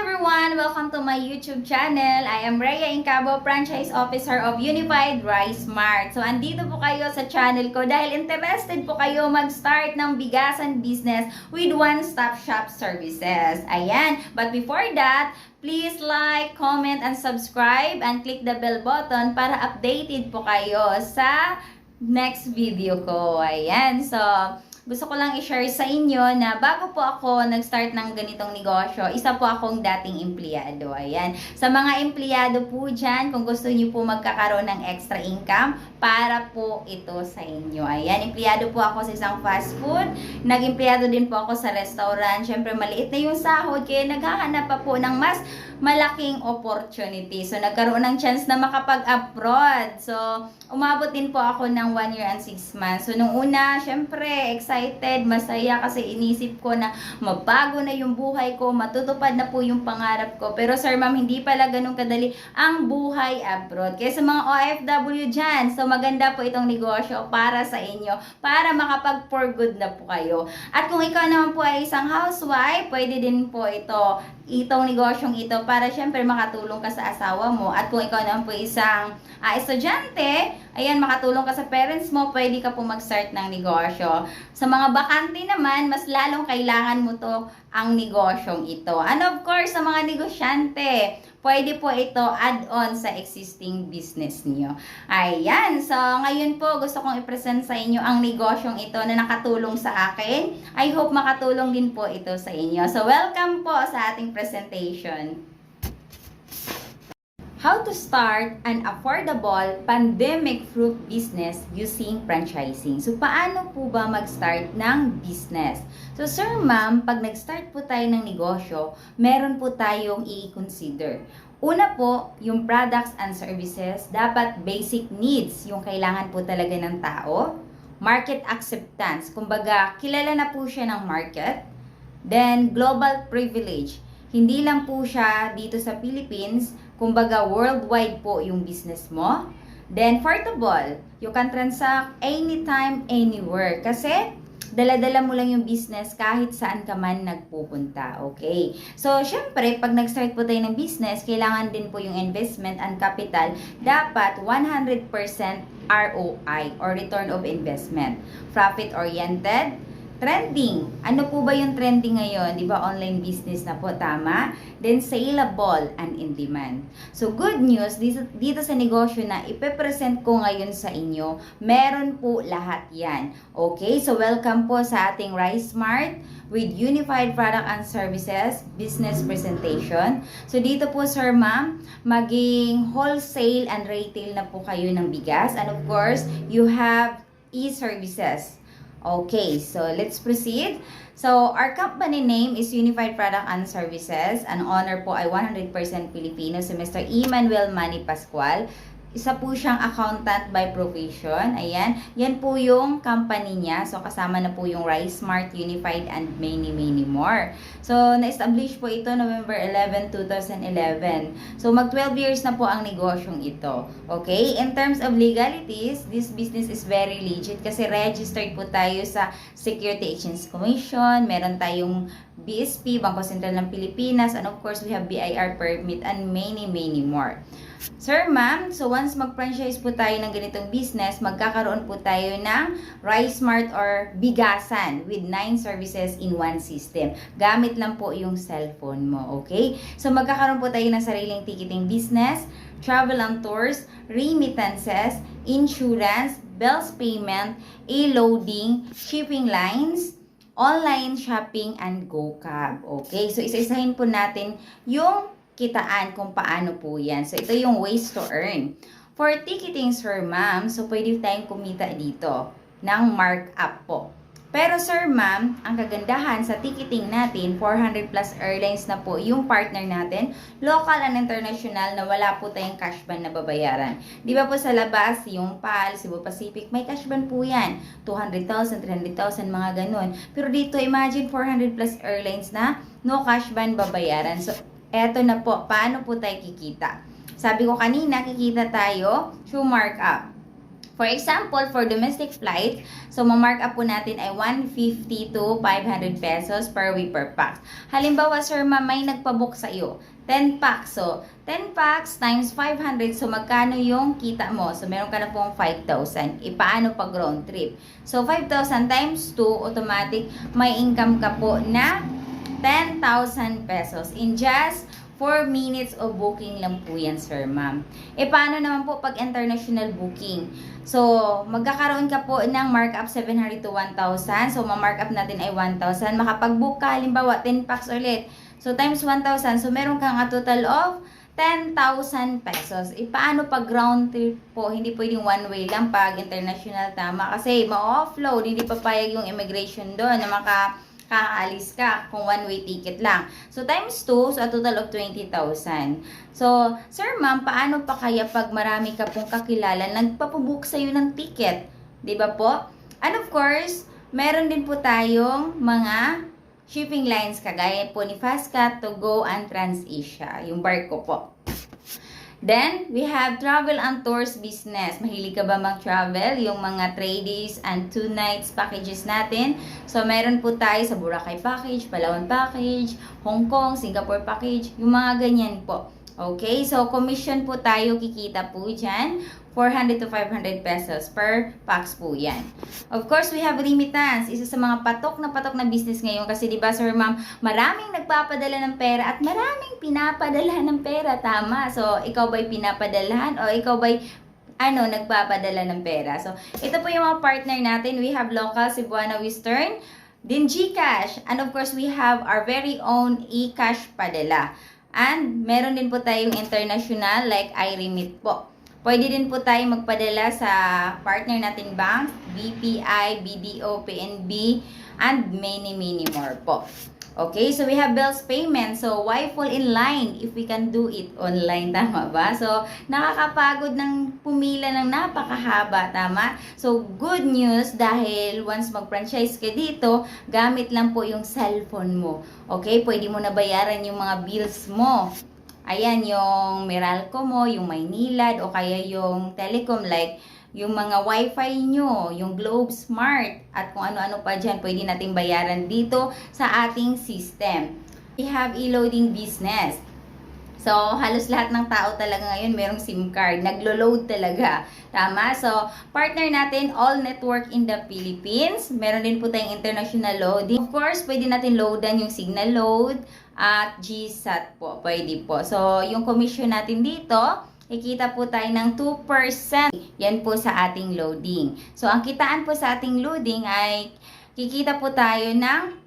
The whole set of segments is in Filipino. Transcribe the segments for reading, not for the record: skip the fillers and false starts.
everyone! Welcome to my YouTube channel. I am Rhea Incabo, Franchise Officer of Unified Rice Mart. So, andito po kayo sa channel ko dahil interested po kayo mag-start ng bigasan business with one-stop shop services. Ayan. But before that, please like, comment, and subscribe and click the bell button para updated po kayo sa next video ko. Ayan. So, gusto ko lang i-share sa inyo na bago po ako nag-start ng ganitong negosyo, isa po akong dating empleyado. Ayan. Sa mga empleyado po dyan, kung gusto niyo po magkakaroon ng extra income, para po ito sa inyo. Ayan. Empleyado po ako sa isang fast food. Nag-empleyado din po ako sa restaurant. Siyempre, maliit na yung sahod, kaya naghahanap pa po ng mas malaking opportunity. So, nagkaroon ng chance na makapag-abroad. So, umabot din po ako ng 1 year and 6 months. So, nung una, syempre, excited, masaya kasi inisip ko na mabago na yung buhay ko, matutupad na po yung pangarap ko. Pero, sir, ma'am, hindi pala ganun kadali ang buhay abroad. Kaya sa mga OFW dyan, so maganda po itong negosyo para sa inyo, para makapag-for-good na po kayo. At kung ikaw naman po ay isang housewife, pwede din po itong negosyong ito para syempre makatulong ka sa asawa mo. At kung ikaw naman po isang estudyante, ayan, makatulong ka sa parents mo, pwede ka po mag-start ng negosyo. Sa mga bakante naman, mas lalong kailangan mo to ang negosyong ito. And of course, sa mga negosyante, pwede po ito add-on sa existing business niyo. Ayan, so ngayon po gusto kong i-present sa inyo ang negosyong ito na nakatulong sa akin. I hope makatulong din po ito sa inyo. So welcome po sa ating presentation. How to start an affordable pandemic-proof business using franchising. So, paano po ba mag-start ng business? So, sir, ma'am, pag nag-start po tayo ng negosyo, meron po tayong i-consider. Una po, yung products and services, dapat basic needs, yung kailangan po talaga ng tao. Market acceptance, kumbaga, kilala na po siya ng market. Then, global privilege. Hindi lang po siya dito sa Philippines, kumbaga worldwide po yung business mo. Then, portable. You can transact anytime, anywhere. Kasi, dala-dala mo lang yung business kahit saan ka man nagpupunta. Okay? So, syempre, pag nag-start po tayo ng business, kailangan din po yung investment and capital. Dapat 100% ROI or return of investment. Profit-oriented. Trending. Ano po ba yung trending ngayon? Di ba online business na po, tama? Then saleable and in demand. So good news, dito sa negosyo na ipepresent ko ngayon sa inyo, meron po lahat yan. Okay, so welcome po sa ating Rice Mart with Unified Product and Services Business Presentation. So dito po, sir, ma'am, maging wholesale and retail na po kayo ng bigas. And of course, you have e-services. Okay, so let's proceed. So, our company name is Unified Product and Services. Ang owner po ay 100% Filipino, si Mr. Emmanuel Manny Pascual. Isa po siyang accountant by profession. Ayan. Yan po yung company niya. So, kasama na po yung Rice Mart, Unified, and many more. So, na-establish po ito November 11, 2011. So, mag-12 years na po ang negosyong ito. Okay? In terms of legalities, this business is very legit kasi registered po tayo sa Security Exchange Commission. Meron tayong BSP, Bangko Sentral ng Pilipinas, and of course, we have BIR permit and many more. Sir, ma'am, so once mag-franchise po tayo ng ganitong business, magkakaroon po tayo ng Rice Mart or bigasan with 9 services in one system. Gamit lang po yung cellphone mo, okay? So magkakaroon po tayo ng sariling ticketing business, travel and tours, remittances, insurance, bills payment, e-loading, shipping lines, online shopping, and GoCab. Okay, so isa-isahin po natin yung kitaan kung paano po yan. So, ito yung ways to earn. For ticketing, sir, ma'am, so pwede tayong kumita dito ng markup po. Pero, sir, ma'am, ang kagandahan sa ticketing natin, 400 plus airlines na po yung partner natin, local and international, na wala po tayong cash ban na babayaran. Di ba po sa labas, yung PAL, Cebu Pacific, may cash ban po yan. 200,000, 300,000, mga ganun. Pero dito, imagine 400 plus airlines na no cash ban babayaran. So, eto na po, paano po tayo kikita? Sabi ko kanina, kikita tayo through markup. For example, for domestic flight, so ma-mark up po natin ay 150 to 500 pesos per way per pax. Halimbawa, sir, may nagpabook sa iyo, 10 packs. So, 10 packs times 500, so magkano yung kita mo? So, meron ka na pong 5,000. Paano pag round trip? So, 5,000 times 2, automatic, may income ka po na 10,000 pesos in just 4 minutes of booking lang po yan, sir, ma'am. Paano naman po pag international booking? So, magkakaroon ka po ng markup 700 to 1,000. So, ma-markup natin ay 1,000. Makapag-book ka, halimbawa, 10 packs ulit. So, times 1,000. So, meron kang a total of 10,000 pesos. Paano pag ground trip po? Hindi pwedeng one way lang pag international, tama. Kasi ma-offload, hindi papayag yung immigration doon na kakaalis ka kung one-way ticket lang. So, times 2, so a total of 20,000. So, sir, ma'am, paano pa kaya pag marami ka pong kakilala nagpapabook sa'yo ng ticket? Diba po? And of course, meron din po tayong mga shipping lines kagaya po ni Fastcat, Togo, and TransAsia. Yung barko po. Then, we have travel and tours business. Mahilig ka ba mag-travel? Yung mga 3 days and 2 nights packages natin. So, meron po tayo sa Boracay package, Palawan package, Hong Kong, Singapore package, yung mga ganyan po. Okay, so commission po tayo, kikita po dyan. 400 to 500 pesos per packs po yan. Of course, we have remittance. Isa sa mga patok na business ngayon. Kasi diba, sir, ma'am, maraming nagpapadala ng pera at maraming pinapadala ng pera. Tama. So, ikaw ba'y pinapadalahan o ikaw ba'y nagpapadala ng pera? So, ito po yung mga partner natin. We have local, Cebuana Western, din GCash. And of course, we have our very own eCash padala. And meron din po tayong international like iRemit po. Pwede din po tayo magpadala sa partner natin banks, BPI, BDO, PNB, and many more po. Okay, so we have bills payment. So, why fall in line if we can do it online? Tama ba? So, nakakapagod ng pumila ng napakahaba. Tama? So, good news dahil once mag-franchise ka dito, gamit lang po yung cellphone mo. Okay, pwede mo na bayaran yung mga bills mo. Ayan, yung Meralco mo, yung Maynilad, o kaya yung telecom like yung mga wifi nyo, yung Globe Smart, at kung ano-ano pa dyan, pwede nating bayaran dito sa ating system. We have e-loading business. So, halos lahat ng tao talaga ngayon merong SIM card. Naglo-load talaga. Tama? So, partner natin, All Network in the Philippines. Meron din po tayong international loading. Of course, pwede natin loadan yung signal load at GSAT po. Pwede po. So, yung commission natin dito, ikita po tayo ng 2%. Yan po sa ating loading. So, ang kitaan po sa ating loading ay kikita po tayo ng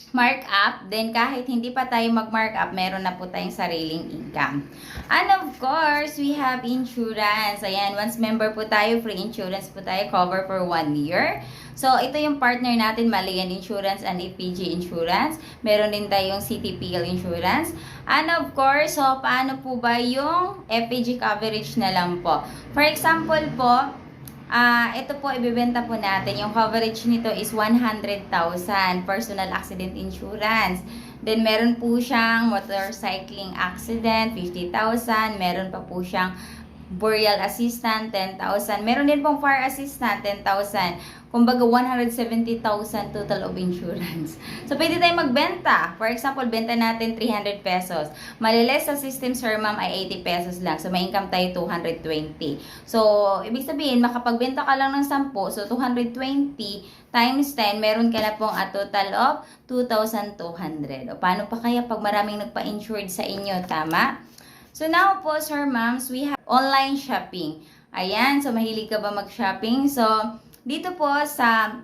markup, then kahit hindi pa tayo mag-markup, meron na po tayong sariling income. And of course, we have insurance. Ayan, once member po tayo, free insurance po tayo, cover for 1 year. So, ito yung partner natin, Malayan Insurance and EPG Insurance. Meron din tayong CTPL Insurance. And of course, so, paano po ba yung FPG coverage na lang po? For example po, ito po, ibibenta po natin. Yung coverage nito is 100,000 personal accident insurance. Then, meron po siyang motorcycling accident, 50,000. Meron pa po siyang burial assistant, 10,000. Meron din pong fire assistant, 10,000. Kumbaga, 170,000 total of insurance. So, pwede tayong magbenta. For example, benta natin 300 pesos. Maliles sa system, sir, ma'am, ay 80 pesos lang. So, may income tayo 220. So, ibig sabihin, makapagbenta ka lang ng 10. So, 220 times 10, meron ka na pong a total of 2,200. O, paano pa kaya pag maraming nagpa-insured sa inyo? Tama? So, now po, sir, ma'ams, we have online shopping. Ayan, so mahilig ka ba mag-shopping? So, dito po sa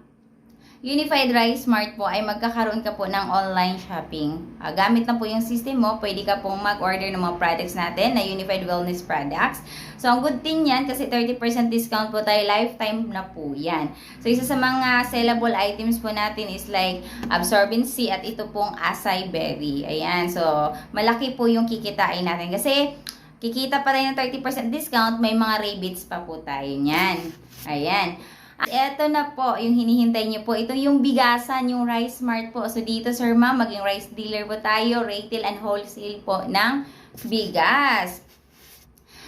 Unified Rice Smart po ay magkakaroon ka po ng online shopping. Gamit na po yung system mo, pwede ka pong mag-order ng mga products natin na Unified Wellness Products. So, ang good thing yan kasi 30% discount po tayo, lifetime na po yan. So, isa sa mga sellable items po natin is like absorbency at ito pong acai berry. Ayan, so malaki po yung kikitain natin kasi kikita pa tayo ng 30% discount, may mga rebates pa po tayo niyan. Ayan. Ito na po, yung hinihintay nyo po. Ito yung bigasan, yung Rice Smart po. So, dito, sir, ma'am, maging rice dealer po tayo, retail and wholesale po ng bigas.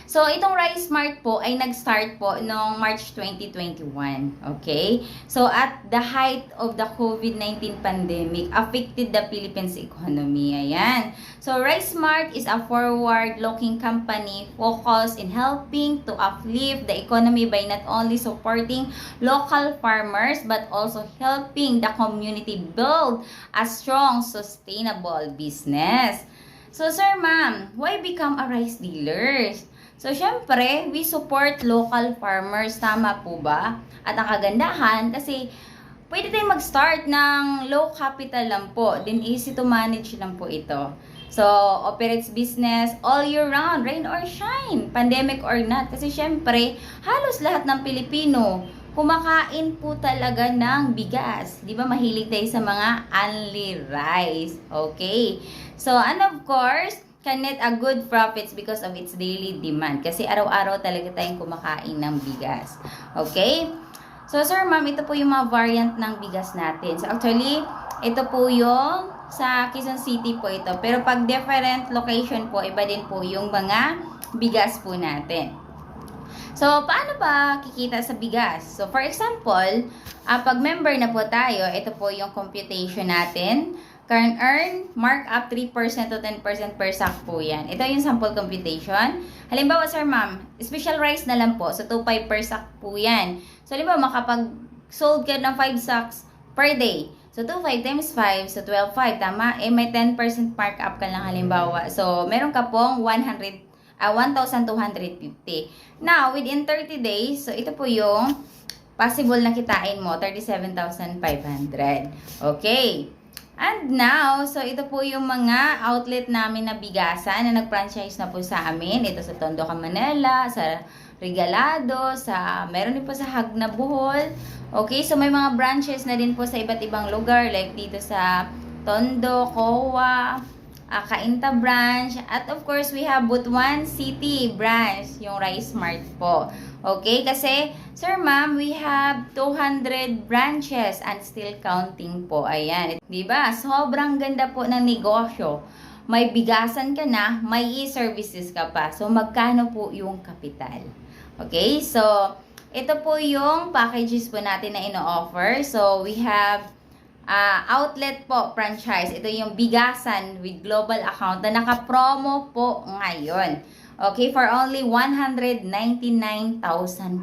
So, So, itong Rice Mart po ay nag-start po noong March 2021. Okay? So, at the height of the COVID-19 pandemic, affected the Philippines economy. Ayan. So, Rice Mart is a forward-looking company focused in helping to uplift the economy by not only supporting local farmers but also helping the community build a strong, sustainable business. So, sir, ma'am, why become a rice dealer? So, syempre, we support local farmers. Tama po ba? At ang kagandahan, kasi pwede tayong mag-start ng low capital lang po. Then, easy to manage lang po ito. So, operates business all year round, rain or shine, pandemic or not. Kasi syempre, halos lahat ng Pilipino, kumakain po talaga ng bigas. Di ba mahilig tayo sa mga only rice? Okay. So, and of course, can net a good profits because of its daily demand. Kasi araw-araw talaga tayong kumakain ng bigas. Okay? So, sir, ma'am, ito po yung mga variant ng bigas natin. So, actually, ito po yung sa Quezon City po ito. Pero pag different location po, iba din po yung mga bigas po natin. So, paano ba kikita sa bigas? So, for example, pag member na po tayo, ito po yung computation natin. Can earn markup 3% to 10% per sack po yan. Ito yung sample computation. Halimbawa, sir, ma'am, special rice na lang po. So, 2.5 per sack po yan. So, halimbawa, makapag-sold ka ng 5 sacks per day. So, 2.5 times 5, so 12.5, tama? Eh, may 10% markup ka lang halimbawa. So, meron ka pong 1,250. Now, within 30 days, so ito po yung possible na kitain mo, 37,500. Okay. And now, so ito po yung mga outlet namin na bigasan na nag-franchise na po sa amin. Ito sa Tondo, Manila, sa Regalado, meron din po sa Hagna, Bohol. Okay, so may mga branches na din po sa iba't ibang lugar, like dito sa Tondo, Coa, Cainta branch, at of course we have Butuan City branch, yung Rice Mart po. Okay, kasi sir, ma'am, we have 200 branches and still counting po. Ayan, 'di ba? Sobrang ganda po ng negosyo. May bigasan ka na, may e-services ka pa. So magkano po yung kapital? Okay, so ito po yung packages po natin na ino-offer. So we have outlet po, franchise. Ito yung bigasan with global account na naka-promo po ngayon. Okay, for only 199,000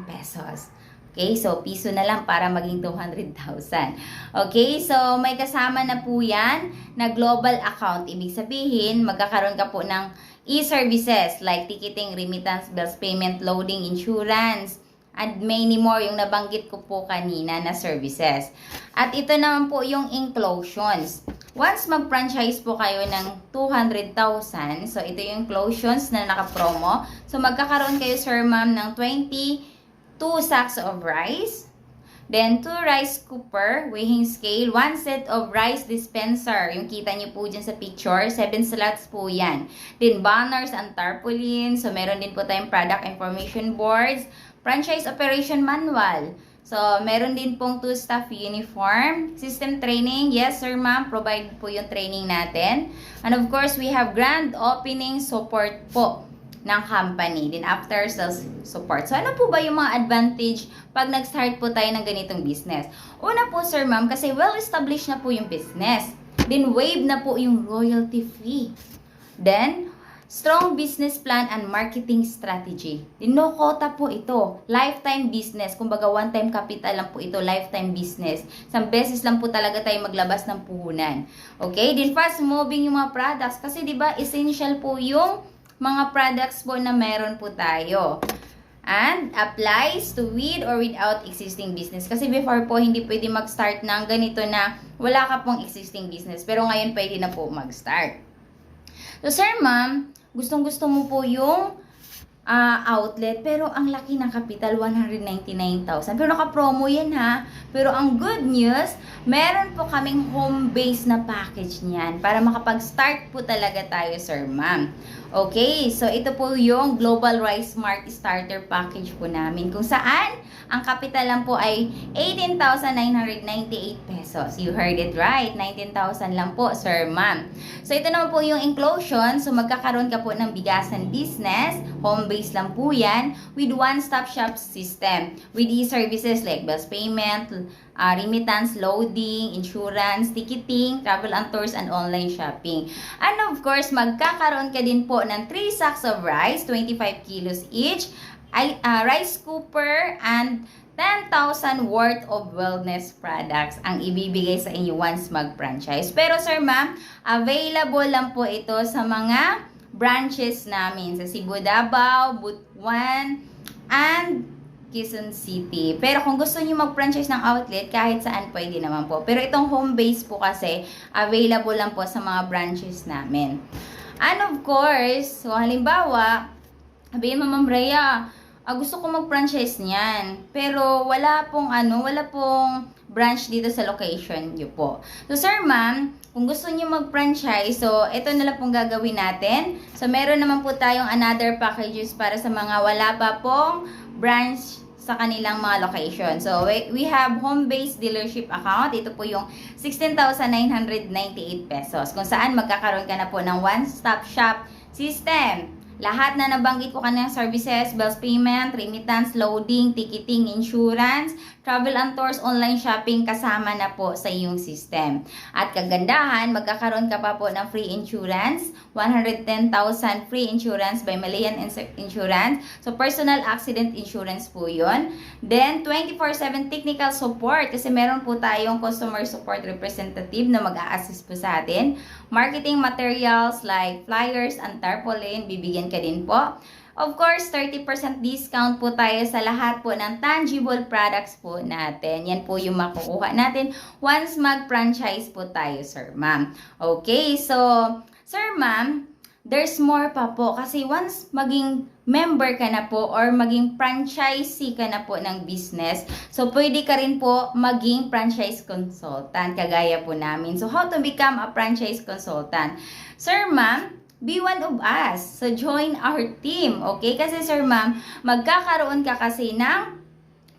pesos. Okay, so piso na lang para maging 200,000. Okay, so may kasama na po yan na global account. Ibig sabihin, magkakaroon ka po ng e-services like ticketing, remittance, bills, payment, loading, insurance, and many more yung nabanggit ko po kanina na services. At ito naman po yung inclusions. Once mag-franchise po kayo ng 200,000, so ito yung inclusions na naka-promo. So magkakaroon kayo, sir, ma'am, ng 22 sacks of rice, then 2 rice cooker, weighing scale, 1 set of rice dispenser, yung kita nyo po dyan sa picture, 7 slots po yan. Then banners and tarpaulins, so meron din po tayong product information boards, franchise operation manual. So, meron din pong 2 staff uniform. System training, yes sir ma'am, provide po yung training natin. And of course, we have grand opening support po ng company. Then after sales support. So, ano po ba yung mga advantage pag nag-start po tayo ng ganitong business? Una po sir ma'am, kasi well-established na po yung business. Then waive na po yung royalty fee. Then, strong business plan and marketing strategy. No quota po ito. Lifetime business. Kumbaga, one-time capital lang po ito. Lifetime business. Isang beses lang po talaga tayo maglabas ng puhunan. Okay? Then fast-moving yung mga products. Kasi di ba essential po yung mga products po na meron po tayo. And applies to with or without existing business. Kasi before po, hindi pwede mag-start ng ganito na wala ka pong existing business. Pero ngayon, pwede na po mag-start. So, sir, ma'am, gustong-gusto mo po yung outlet, pero ang laki ng capital, 199,000. Pero naka-promo yan ha. Pero ang good news, meron po kaming home-based na package niyan para makapag-start po talaga tayo, sir, ma'am. Okay, so ito po yung Global Rice Smart Starter Package po namin kung saan ang kapital lang po ay 18,998 pesos. You heard it right, 19,000 lang po, sir, ma'am. So ito naman po yung inclusion. So magkakaroon ka po ng bigasan business, home base lang po yan, with one-stop shop system. With these services like bills payment, remittance, loading, insurance, ticketing, travel and tours, and online shopping. And of course, magkakaroon ka din po ng 3 sacks of rice, 25 kilos each, rice cooker, and 10,000 worth of wellness products ang ibibigay sa inyo once mag-franchise. Pero sir ma'am, available lang po ito sa mga branches namin sa Cebu, Davao, Butuan, and Quezon City. Pero kung gusto niyo mag-franchise ng outlet, kahit saan pwede naman po. Pero itong home base po kasi, available lang po sa mga branches namin. And of course, so halimbawa, sabihin mo, Ma'am Rhea, gusto ko mag-franchise niyan. Pero wala pong branch dito sa location niyo po. So sir ma'am, kung gusto niyo mag-franchise, so ito na lang pong gagawin natin. So meron naman po tayong another packages para sa mga wala pa pong branch sa kanilang mga location. So, we have home-based dealership account. Ito po yung 16,998 pesos. Kung saan magkakaroon ka na po ng one-stop shop system. Lahat na nabanggit ko kanang services, bills payment, remittance, loading, ticketing, insurance, travel and tours, online shopping, kasama na po sa iyong system. At kagandahan, magkakaroon ka pa po ng free insurance, 110,000 free insurance by Malayan Insurance. So, personal accident insurance po yun. Then, 24/7 technical support kasi meron po tayong customer support representative na mag-a-assist po sa atin. Marketing materials like flyers and tarpaulin, bibigyan ka din po. Of course, 30% discount po tayo sa lahat po ng tangible products po natin. Yan po yung makukuha natin once mag-franchise po tayo, sir, ma'am. Okay, so, sir, ma'am, there's more pa po. Kasi once maging member ka na po or maging franchisee ka na po ng business, so pwede ka rin po maging franchise consultant, kagaya po namin. So, how to become a franchise consultant? Sir, ma'am, be one of us. So, join our team. Okay? Kasi, sir, ma'am, magkakaroon ka kasi ng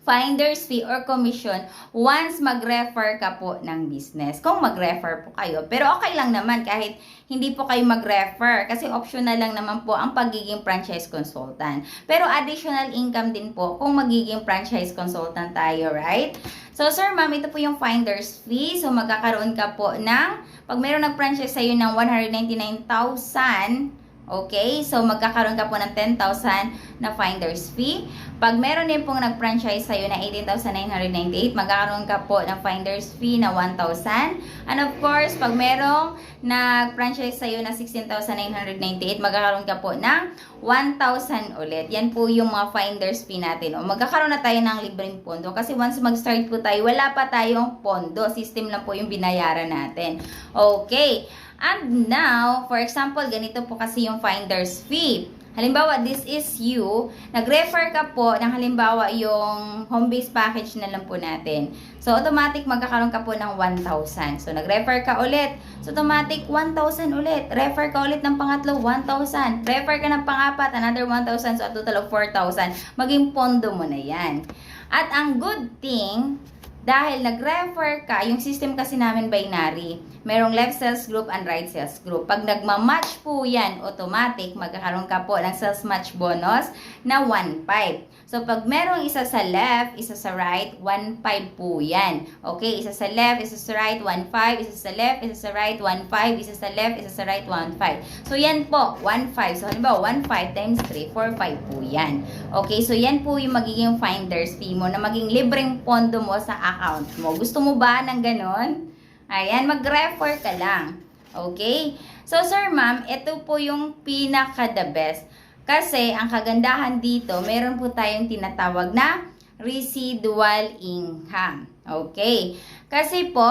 finder's fee or commission once mag-refer ka po ng business. Kung mag-refer po kayo. Pero okay lang naman kahit hindi po kayo mag-refer kasi optional lang naman po ang pagiging franchise consultant. Pero additional income din po kung magiging franchise consultant tayo, right? So, sir, ma'am, ito po yung finder's fee. So, magkakaroon ka po ng, pag mayroong nag-franchise sa'yo ng 199,000, okay? So, magkakaroon ka po ng 10,000 na finder's fee. Pag meron din pong nag-franchise sa'yo na 18,998, magkakaroon ka po ng finder's fee na 1,000. And of course, pag merong nag-franchise sa'yo na 16,998, magkakaroon ka po ng 1,000 ulit. Yan po yung mga finder's fee natin. O, magkakaroon na tayo ng libreng pondo. Kasi once mag-start po tayo, wala pa tayong pondo. System lang po yung binayaran natin. Okay. And now, for example, ganito po kasi yung finder's fee. Halimbawa, this is you. Nag-refer ka po ng halimbawa yung home-based package na lang po natin. So, automatic magkakaroon ka po ng 1,000. So, nag-refer ka ulit. So, automatic 1,000 ulit. Refer ka ulit ng pangatlo, 1,000. Refer ka ng pangapat, another 1,000. So, a total of 4,000. Maging pondo mo na yan. At ang good thing, dahil nag-refer ka, yung system kasi namin binary, merong left sales group and right sales group. Pag nagmamatch po yan, automatic, magkakaroon ka po ng sales match bonus na 1,500. So, pag merong isa sa left, isa sa right, 1,500 po yan. Okay, isa sa left, isa sa right, 1,500. Isa sa left, isa sa right, 1,500. Isa sa left, isa sa right, 1,500. So, yan po, 1,500. So, halimbawa, 1,500 times 3, 4,500 po yan. Okay, so yan po yung magiging finder's fee mo na maging libreng pondo mo sa account mo. Gusto mo ba ng ganon? Ayan, mag-refer ka lang. Okay? So, sir, ma'am, ito po yung pinaka-the best. Kasi, ang kagandahan dito, meron po tayong tinatawag na residual income. Okay? Kasi po,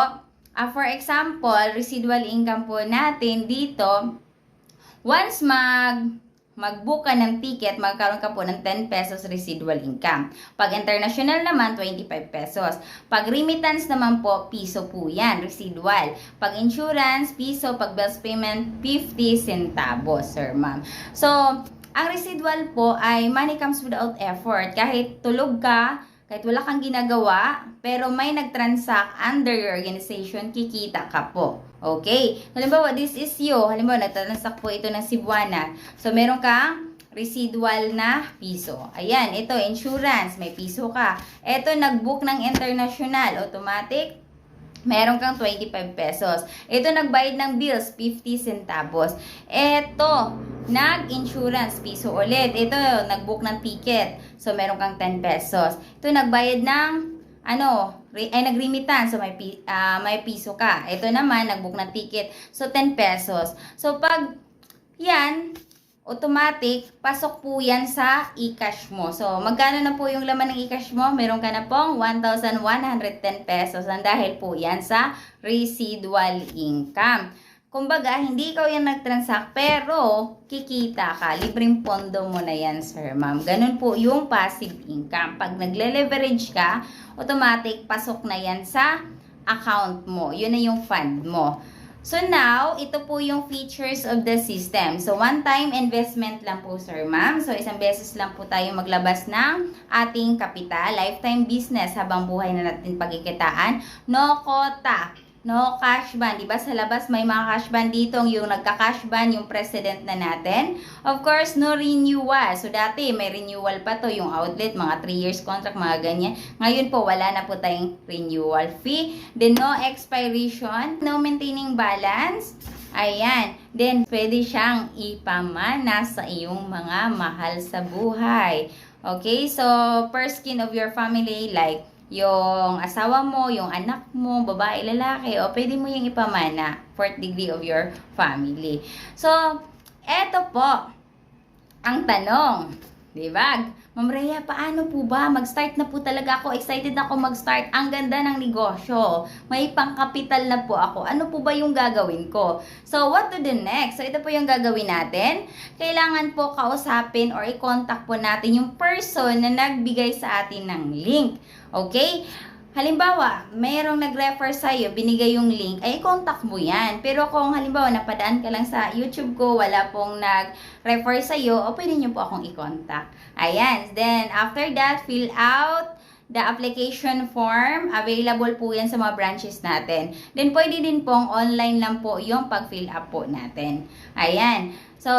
for example, residual income po natin dito, once mag-book ka ng ticket, magkaroon ka po ng 10 pesos residual income. Pag international naman, 25 pesos. Pag remittance naman po, piso po yan, residual. Pag insurance, piso. Pag bills payment, 50 centavos, sir, ma'am. So, ang residual po ay money comes without effort. Kahit tulog ka, kahit wala kang ginagawa, pero may nag-transact under your organization, kikita ka po. Okay? Halimbawa, this is you. Halimbawa, nag-transact po ito ng Cebuana. So, meron kang residual na piso. Ayan, ito, insurance, may piso ka. Ito, nag-book ng international, automatic, meron kang 25 pesos. Ito, nagbayad ng bills, 50 centavos. Ito, nag-insurance, piso ulit. Ito, nag-book ng ticket. So, meron kang 10 pesos. Ito, nagbayad ng, nag-remittance. So, may piso ka. Ito naman, nag-book ng ticket. So, 10 pesos. So, pag yan, automatic, pasok po yan sa e-cash mo. So, magkano na po yung laman ng e-cash mo? Meron ka na pong 1,110 pesos. And dahil po yan sa residual income. Kumbaga, hindi ikaw yung nag-transact, pero kikita ka. Libreng pondo mo na yan, sir, ma'am. Ganun po yung passive income. Pag nagle-leverage ka, automatic, pasok na yan sa account mo. Yun na yung fund mo. So now, ito po yung features of the system. So, one-time investment lang po, sir, ma'am. So, isang beses lang po tayo maglabas ng ating kapital. Lifetime business habang buhay na natin pagkikitaan. No quota. No cash ban. Diba sa labas may mga cash ban dito. Yung nagka-cash ban, yung president na natin. Of course, no renewal. So, dati may renewal pa to. Yung outlet, mga 3 years contract, mga ganyan. Ngayon po, wala na po tayong renewal fee. Then, no expiration. No maintaining balance. Ayan. Then, pwede siyang ipamana sa iyong mga mahal sa buhay. Okay? So, per skin of your family, like, yung asawa mo, yung anak mo, babae, lalaki, o pwede mo yung ipamana, 4th degree of your family. So, eto po, ang tanong, diba? Ma'am Rhea, paano po ba? Mag-start na po talaga ako. Excited ako mag-start. Ang ganda ng negosyo. May pangkapital na po ako. Ano po ba yung gagawin ko? So, what to do next? So, ito po yung gagawin natin. Kailangan po kausapin or i-contact po natin yung person na nagbigay sa atin ng link. Okay? Halimbawa, mayroong nag-refer sa'yo, binigay yung link, ay contact mo yan. Pero kung halimbawa, napadaan ka lang sa YouTube ko, wala pong nag-refer sa'yo, o pwede nyo po akong i-contact. Ayan. Then, after that, fill out the application form. Available po yan sa mga branches natin. Then, pwede din pong online lang po yung pag-fill up po natin. Ayan. So,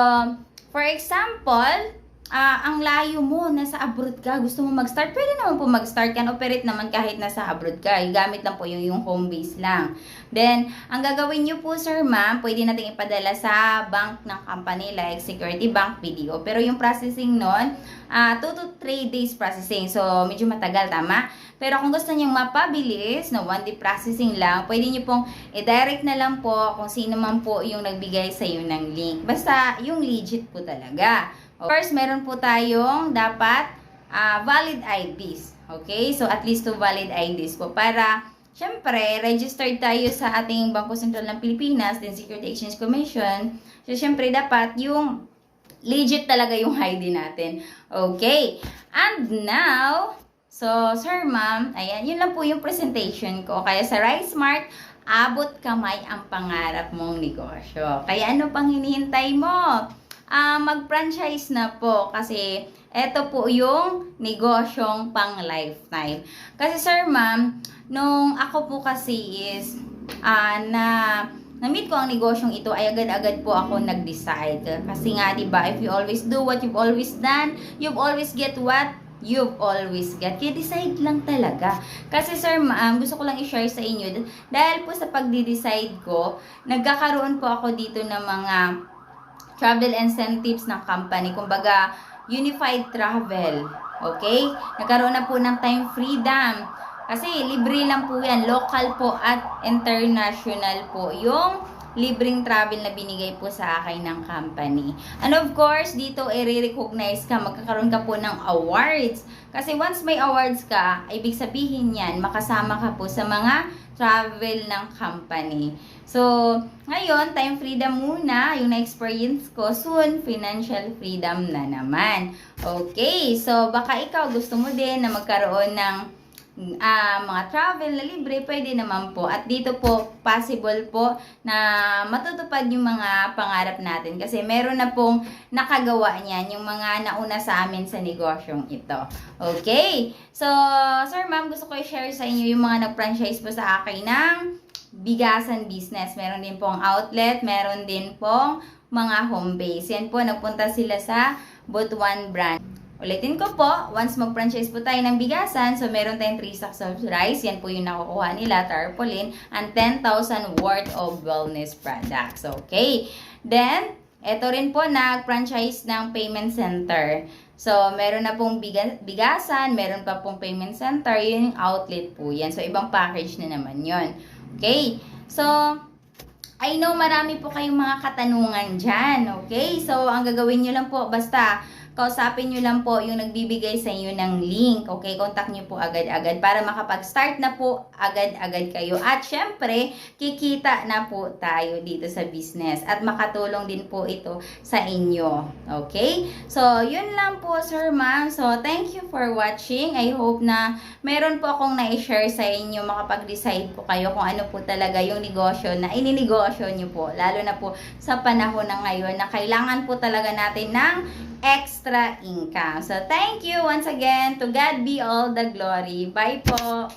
for example, ang layo mo, nasa abroad ka, gusto mo mag-start, pwede naman po mag-start, can operate naman kahit nasa abroad ka. Gamit lang po yung home base lang. Then, ang gagawin nyo po, sir, ma'am, pwede natin ipadala sa bank ng company like Security Bank, BDO. Pero yung processing nun, 2 to 3 days processing. So, medyo matagal, tama? Pero kung gusto nyo mapabilis, na 1 day processing lang, pwede nyo pong i-direct na lang po kung sino man po yung nagbigay sa iyo ng link. Basta, yung legit po talaga. First, meron po tayong dapat valid IDs. Okay? So, at least 2 valid IDs po para, syempre, registered tayo sa ating Bangko Sentral ng Pilipinas, then Security Exchange Commission. So, syempre, dapat yung legit talaga yung ID natin. Okay? And now, so, sir, ma'am, ayan, yun lang po yung presentation ko. Kaya sa RiseSmart, abot kamay ang pangarap mong negosyo. Kaya ano pang hinihintay mo? Mag-franchise na po kasi ito po yung negosyong pang lifetime. Kasi sir, ma'am, nung ako po kasi is na-meet ko ang negosyong ito ay agad-agad po ako nag-decide. Kasi nga, diba, if you always do what you've always done, you've always get what you've always got. Kaya decide lang talaga. Kasi sir, ma'am, gusto ko lang i-share sa inyo. Dahil po sa pagdi-decide ko, nagkakaroon po ako dito ng mga travel incentives ng company. Kumbaga, unified travel. Okay? Nagkaroon na po ng time freedom. Kasi libre lang po yan. Local po at international po yung libreng travel na binigay po sa akin ng company. And of course, dito i-recognize ka, magkakaroon ka po ng awards. Kasi once may awards ka, ibig sabihin yan, makasama ka po sa mga travel ng company. So, ngayon, time freedom muna, yung na-experience ko, soon, financial freedom na naman. Okay, so baka ikaw gusto mo din na magkaroon ng mga travel na libre, pwede naman po. At dito po, possible po na matutupad yung mga pangarap natin. Kasi meron na pong nakagawa niyan, yung mga nauna sa amin sa negosyong ito. Okay? So, sir, ma'am, gusto ko i-share sa inyo yung mga nag-franchise po sa akin ng bigasan business. Meron din pong outlet, meron din pong mga home base. Yan po, nagpunta sila sa Butuan branch. Ulitin ko po, once mag-franchise po tayo ng bigasan, so meron tayong 3 sacks of rice, yan po yung nakukuha nila, tarpaulin, and 10,000 worth of wellness products. Okay? Then, eto rin po, nag-franchise ng payment center. So, meron na pong bigasan, meron pa pong payment center, yun yung outlet po yan. So, ibang package na naman yun. Okay? So, I know marami po kayong mga katanungan dyan. Okay? So, ang gagawin nyo lang po, basta kausapin nyo lang po yung nagbibigay sa inyo ng link. Okay, contact nyo po agad-agad para makapag-start na po agad-agad kayo. At syempre, kikita na po tayo dito sa business. At makatulong din po ito sa inyo. Okay? So, yun lang po, sir, ma'am. So, thank you for watching. I hope na meron po akong na-share sa inyo. Makapag-decide po kayo kung ano po talaga yung negosyo na ininegosyo nyo po. Lalo na po sa panahon na ngayon na kailangan po talaga natin ng extra income. So, thank you once again. To God be all the glory. Bye po!